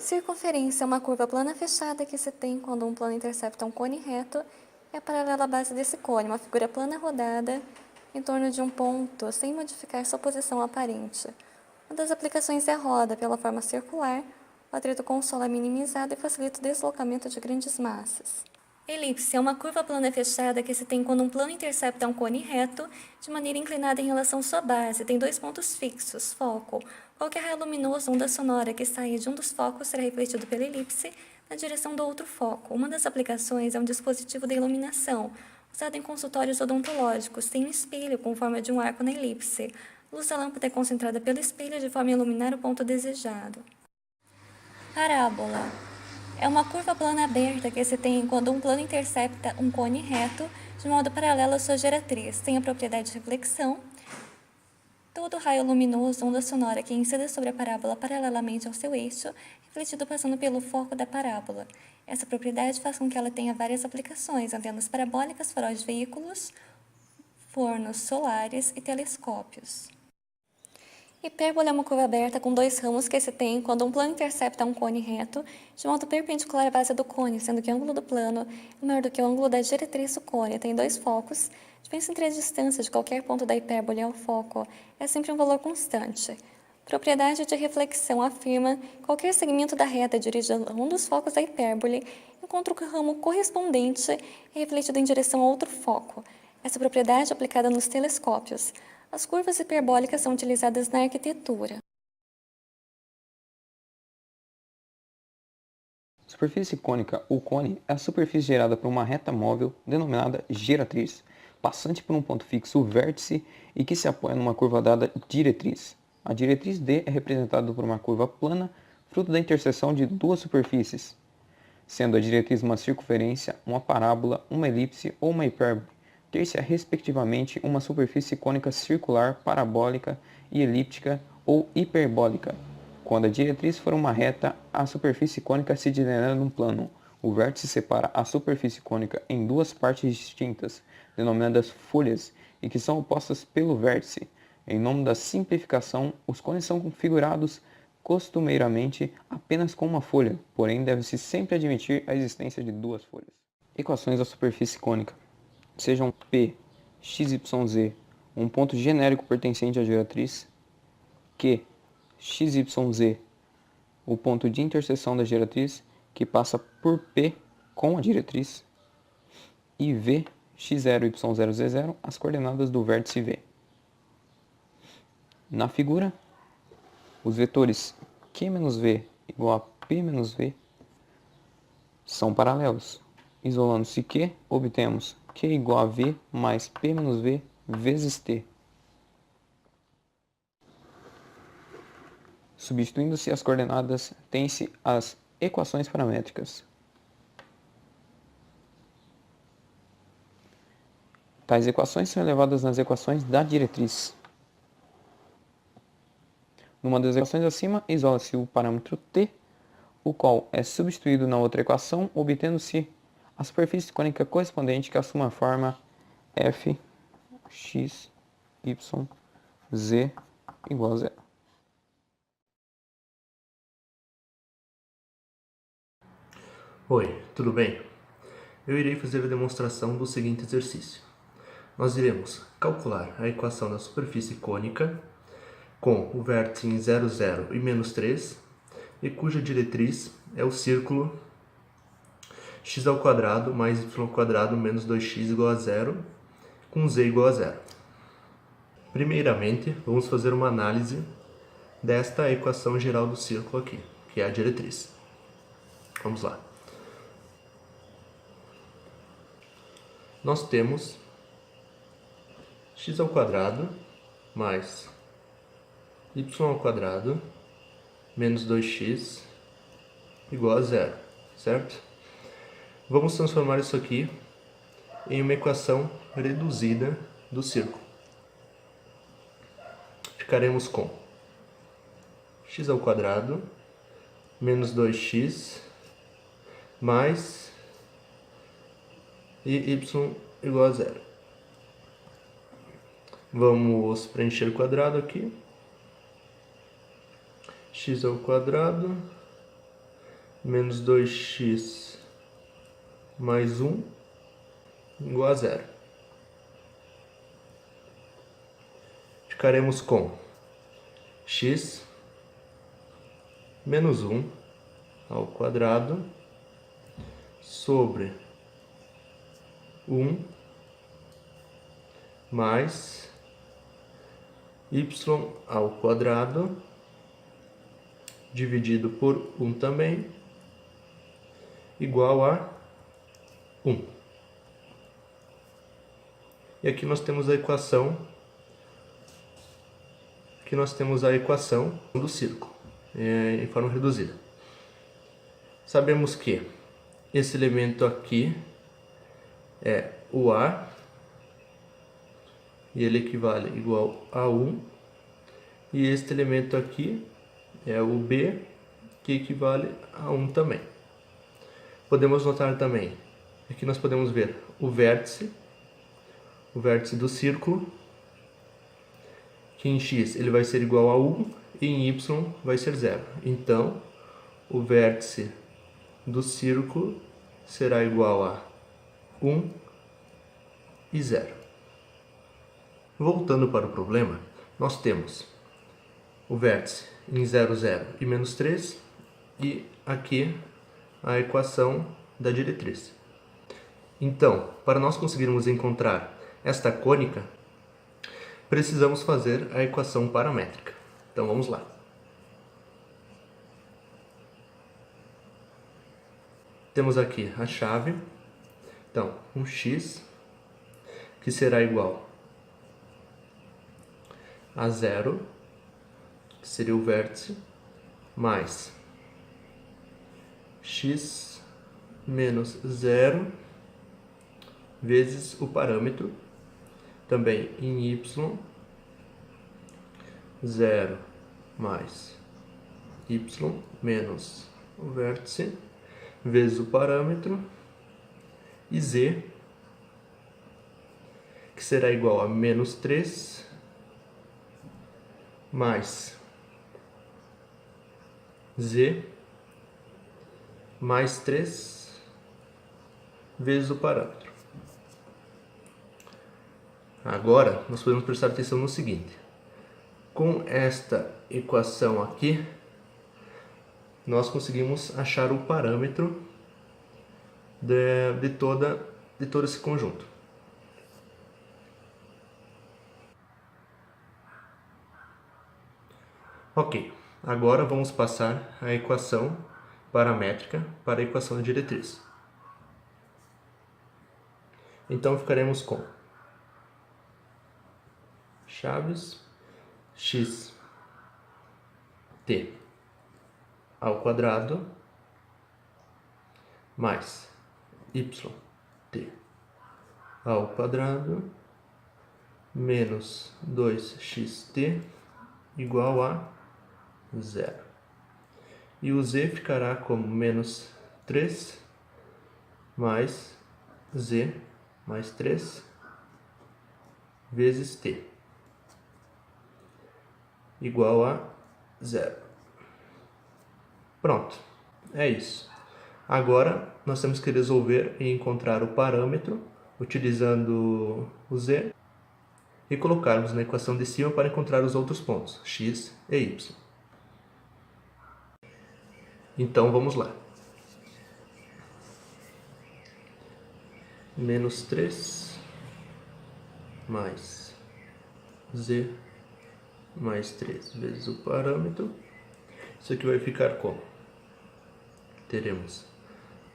Circunferência é uma curva plana fechada que se tem quando um plano intercepta um cone reto e é paralela à base desse cone, uma figura plana rodada em torno de um ponto, sem modificar sua posição aparente. Uma das aplicações é a roda, pela forma circular, o atrito com o solo é minimizado e facilita o deslocamento de grandes massas. Elipse é uma curva plana fechada que se tem quando um plano intercepta um cone reto de maneira inclinada em relação à sua base. Tem dois pontos fixos, foco. Qualquer raio luminoso ou onda sonora que saia de um dos focos será refletido pela elipse na direção do outro foco. Uma das aplicações é um dispositivo de iluminação, usado em consultórios odontológicos. Tem um espelho com forma de um arco na elipse. A luz da lâmpada é concentrada pelo espelho de forma a iluminar o ponto desejado. Parábola é uma curva plana aberta que se tem quando um plano intercepta um cone reto de modo paralelo à sua geratriz. Tem a propriedade de reflexão. Todo raio luminoso, onda sonora que incida sobre a parábola paralelamente ao seu eixo, refletido passando pelo foco da parábola. Essa propriedade faz com que ela tenha várias aplicações: antenas parabólicas, faróis de veículos, fornos solares e telescópios. Hipérbole é uma curva aberta com dois ramos que se tem quando um plano intercepta um cone reto de modo perpendicular à base do cone, sendo que o ângulo do plano é maior do que o ângulo da diretriz do cone. Tem dois focos. A diferença entre a distância de qualquer ponto da hipérbole ao foco é sempre um valor constante. Propriedade de reflexão afirma que qualquer segmento da reta dirigido a um dos focos da hipérbole encontra o ramo correspondente e refletido em direção a outro foco. Essa propriedade é aplicada nos telescópios. As curvas hiperbólicas são utilizadas na arquitetura. Superfície cônica ou cone é a superfície gerada por uma reta móvel denominada geratriz, passante por um ponto fixo, o vértice, e que se apoia numa curva dada diretriz. A diretriz D é representada por uma curva plana, fruto da interseção de duas superfícies, sendo a diretriz uma circunferência, uma parábola, uma elipse ou uma hipérbole, ter-se respectivamente uma superfície cônica circular, parabólica e elíptica ou hiperbólica. Quando a diretriz for uma reta, a superfície cônica se degenera num plano. O vértice separa a superfície cônica em duas partes distintas, denominadas folhas, e que são opostas pelo vértice. Em nome da simplificação, os cones são configurados costumeiramente apenas com uma folha, porém deve-se sempre admitir a existência de duas folhas. Equações da superfície cônica. Sejam P, x, y, z, um ponto genérico pertencente à geratriz, Q, x, y, z, o ponto de interseção da geratriz, que passa por P com a diretriz, e V, x0, y0, z0, as coordenadas do vértice V. Na figura, os vetores Q menos V igual a P menos V são paralelos. Isolando-se Q, obtemos Q igual a V mais P menos V vezes T. Substituindo-se as coordenadas, tem-se as equações paramétricas. Tais equações são elevadas nas equações da diretriz. Numa das equações acima, isola-se o parâmetro t, o qual é substituído na outra equação, obtendo-se a superfície cônica correspondente, que assume a forma f, x, y, z igual a zero. Oi, tudo bem? Eu irei fazer a demonstração do seguinte exercício. Nós iremos calcular a equação da superfície cônica com o vértice em 0, 0 e menos 3 e cuja diretriz é o círculo x ao quadrado mais y ao quadrado menos 2x igual a 0 com z igual a 0. Primeiramente, vamos fazer uma análise desta equação geral do círculo aqui, que é a diretriz. Vamos lá. Nós temos x ao quadrado mais y ao quadrado menos 2x igual a 0, certo? Vamos transformar isso aqui em uma equação reduzida do círculo. Ficaremos com x ao quadrado menos 2x mais e y igual a 0. Vamos preencher o quadrado aqui. X ao quadrado menos 2x mais 1 igual a 0. Ficaremos com x menos 1 ao quadrado sobre 1 mais y ao quadrado dividido por 1 também igual a 1. E aqui nós temos a equação do círculo em forma reduzida. Sabemos que esse elemento aqui é o A e ele equivale igual a 1, e este elemento aqui é o B, que equivale a 1 também. Podemos notar também, aqui nós podemos ver o vértice do círculo, que em x ele vai ser igual a 1 e em y vai ser 0. Então, o vértice do círculo será igual a 1 e 0. Voltando para o problema, nós temos o vértice em 0, 0 e menos 3 e aqui a equação da diretriz. Então, para nós conseguirmos encontrar esta cônica, precisamos fazer a equação paramétrica. Então vamos lá. Temos aqui a chave, então um x que será igual a 0, que seria o vértice, mais x menos 0 vezes o parâmetro, também em y, 0 mais y menos o vértice, vezes o parâmetro, e z, que será igual a menos 3 mais z mais 3 vezes o parâmetro. Agora, nós podemos prestar atenção no seguinte. Com esta equação aqui, nós conseguimos achar o parâmetro de todo esse conjunto. Ok, agora vamos passar a equação paramétrica para a equação da diretriz. Então ficaremos com chaves x t ao quadrado mais y t ao quadrado menos 2xt igual a 0. E o z ficará como menos 3 mais z mais 3 vezes t igual a 0. Pronto, é isso. Agora nós temos que resolver e encontrar o parâmetro utilizando o z e colocarmos na equação de cima para encontrar os outros pontos, x e y. Então vamos lá. Menos 3 mais z mais 3 vezes o parâmetro. Isso aqui vai ficar como? Teremos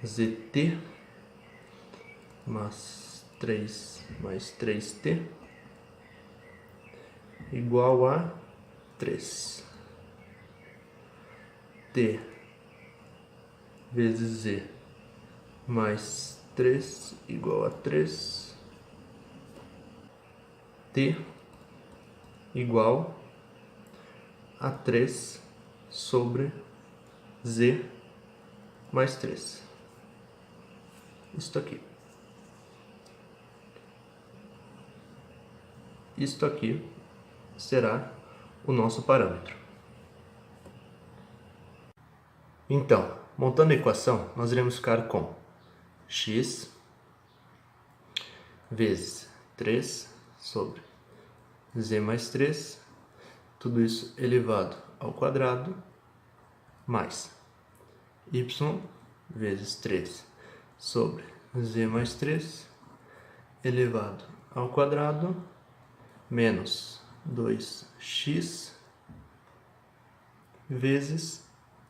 zt mais 3t igual a 3. T vezes z mais 3 igual a 3. T igual a 3 sobre z mais 3. Isto aqui. Isto aqui será o nosso parâmetro. Então, Montando a equação, nós iremos ficar com x vezes 3 sobre z mais 3, tudo isso elevado ao quadrado, mais y vezes 3 sobre z mais 3 elevado ao quadrado, menos 2x vezes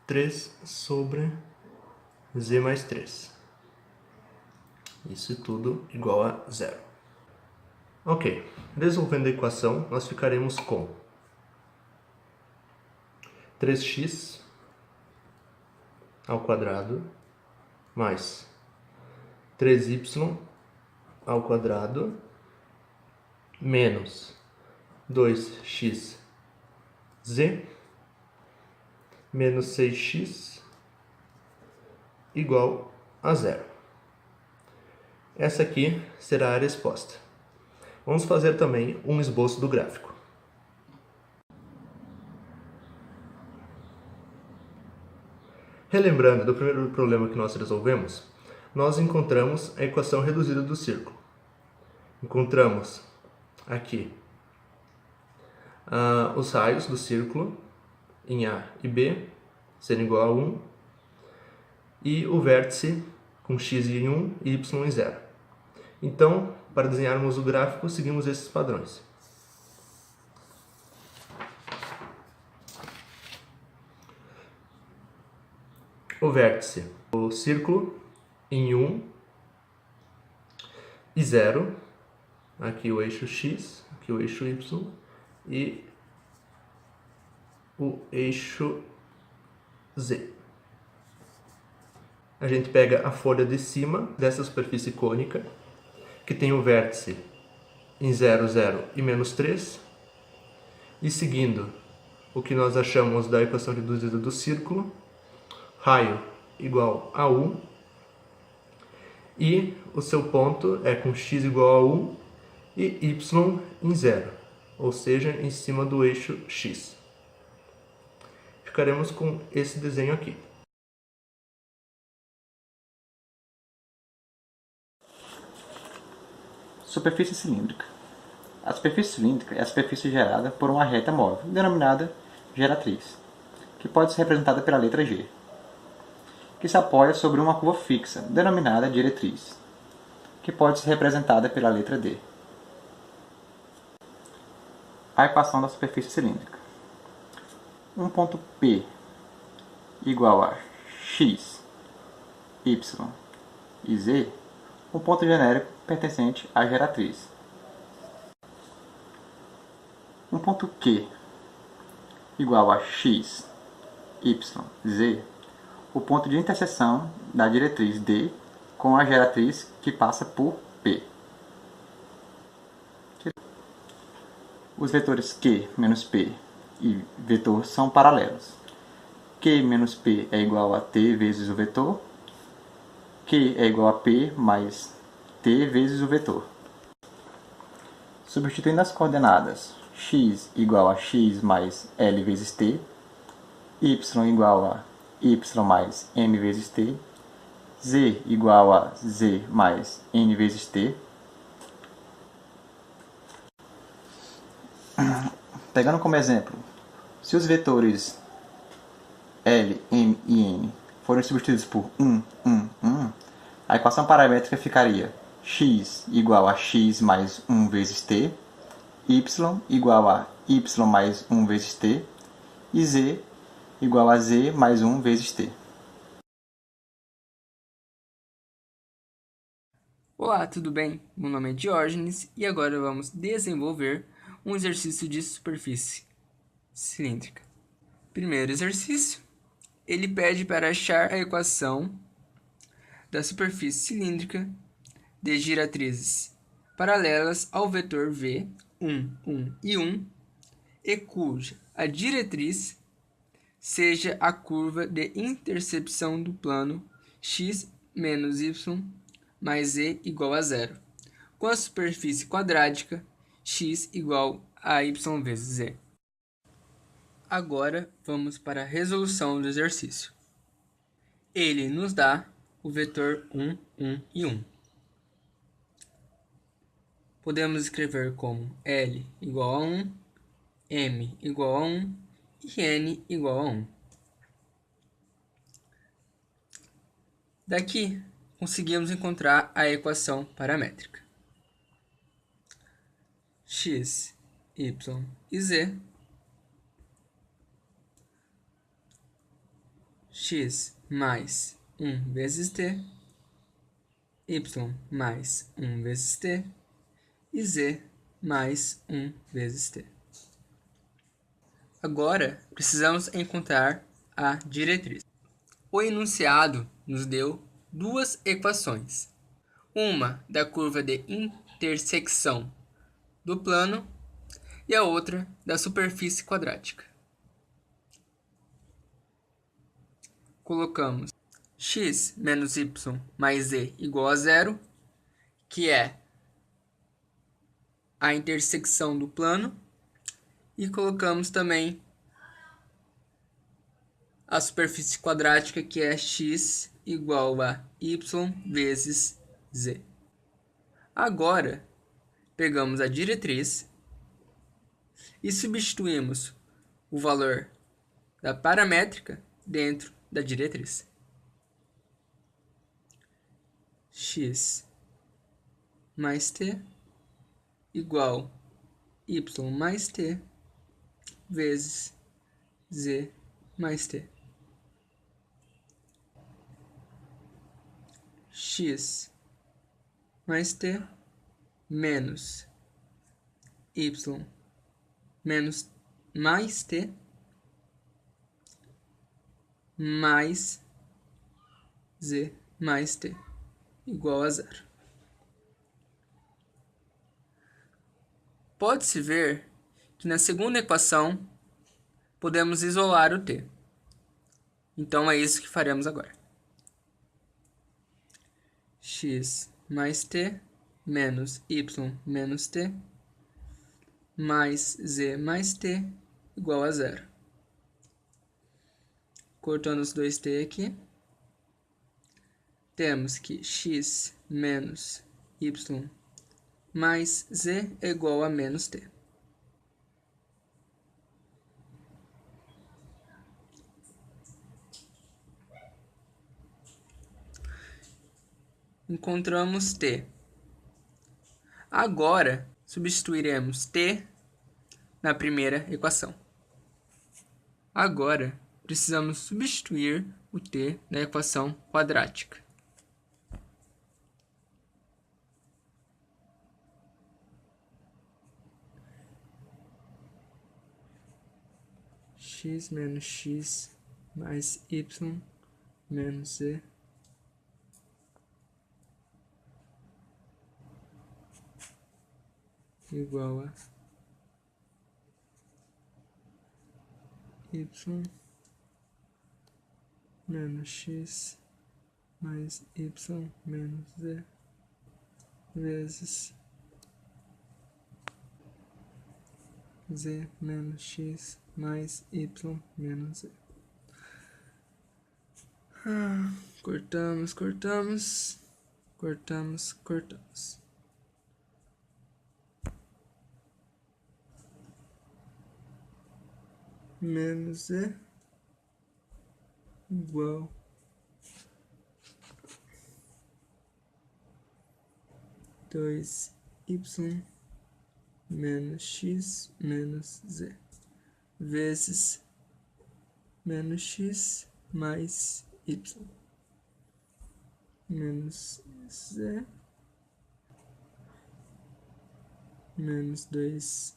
3 sobre z mais 3. Isso tudo igual a zero. Ok, resolvendo a equação, nós ficaremos com 3x ao quadrado mais 3y ao quadrado menos 2xz menos 6x igual a zero. Essa aqui será a resposta. Vamos fazer também um esboço do gráfico. Relembrando do primeiro problema que nós resolvemos, nós encontramos a equação reduzida do círculo. Encontramos aqui os raios do círculo em A e B sendo igual a 1 e o vértice com x em 1 e y em 0. Então, para desenharmos o gráfico, seguimos esses padrões. O vértice, o círculo em 1 e 0, aqui o eixo x, aqui o eixo y e o eixo z. A gente pega a folha de cima dessa superfície cônica, que tem o vértice em 0, 0 e menos 3, e seguindo o que nós achamos da equação reduzida do círculo, raio igual a 1, e o seu ponto é com x igual a 1 e y em 0, ou seja, em cima do eixo x. Ficaremos com esse desenho aqui. Superfície cilíndrica. A superfície cilíndrica é a superfície gerada por uma reta móvel, denominada geratriz, que pode ser representada pela letra G, que se apoia sobre uma curva fixa, denominada diretriz, que pode ser representada pela letra D. A equação da superfície cilíndrica. Um ponto P igual a x, y e z, um ponto genérico pertencente à geratriz. Um ponto Q igual a x, y, z, o ponto de interseção da diretriz D com a geratriz que passa por P. Os vetores Q menos P e vetor são paralelos. Q menos P é igual a T vezes o vetor. Q é igual a P mais T vezes o vetor. Substituindo as coordenadas x igual a x mais L vezes T, y igual a y mais m vezes t, z igual a z mais n vezes t. Pegando como exemplo, se os vetores L, M e N forem substituídos por 1, 1, 1, a equação paramétrica ficaria x igual a x mais 1 vezes t, y igual a y mais 1 vezes t, e z igual a z mais 1 vezes t. Olá, tudo bem? Meu nome é Diógenes e agora vamos desenvolver um exercício de superfície cilíndrica. Primeiro exercício, ele pede para achar a equação da superfície cilíndrica de giratrizes paralelas ao vetor V, 1, 1 e 1, e cuja a diretriz seja a curva de intercepção do plano x menos y mais z igual a zero, com a superfície quadrática x igual a y vezes z. Agora vamos para a resolução do exercício. ele nos dá o vetor 1, 1 e 1. Podemos escrever como L igual a 1, M igual a 1 e N igual a 1. Daqui, conseguimos encontrar a equação paramétrica. X, Y e Z. X mais 1 vezes T. Y mais 1 vezes T. E Z mais 1 vezes T. Agora, precisamos encontrar a diretriz. O enunciado nos deu duas equações. Uma da curva de intersecção do plano e a outra da superfície quadrática. Colocamos x menos y mais z igual a zero, que é a intersecção do plano, e colocamos também a superfície quadrática, que é x igual a y vezes z. Agora, pegamos a diretriz e substituímos o valor da paramétrica dentro da diretriz. X mais t igual y mais t vezes z mais t. X mais t menos y menos mais t mais z mais t igual a zero. Pode-se ver que na segunda equação podemos isolar o t. Então é isso que faremos agora. X mais t menos y menos t mais z mais t igual a zero. Cortando os dois t aqui, temos que x menos y mais z é igual a menos t. Encontramos t. Agora, substituiremos t na primeira equação. Agora, precisamos substituir o t na equação quadrática. X menos x mais y menos z igual a y menos x mais y menos z vezes z menos x mais y menos z. Cortamos, cortamos, cortamos, cortamos. Menos z igual dois y menos x menos z vezes menos x mais y menos z menos 2xy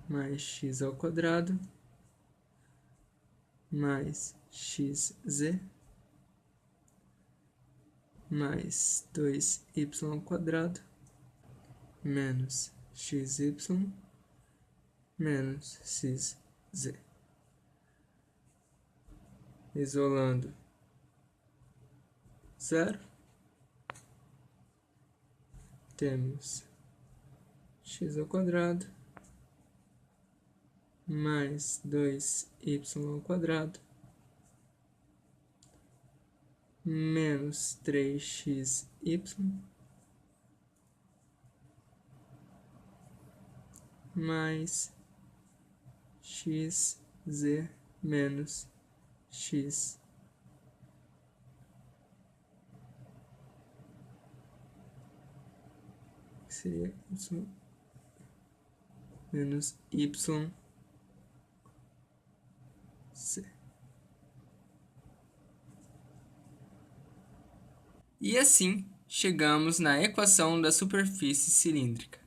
mais x ao quadrado mais xz mais 2y ao quadrado menos xy menos xz. Isolando zero, temos x ao quadrado mais 2y ao quadrado menos 3xy mais xz menos x que seria y menos y c. E assim chegamos na equação da superfície cilíndrica.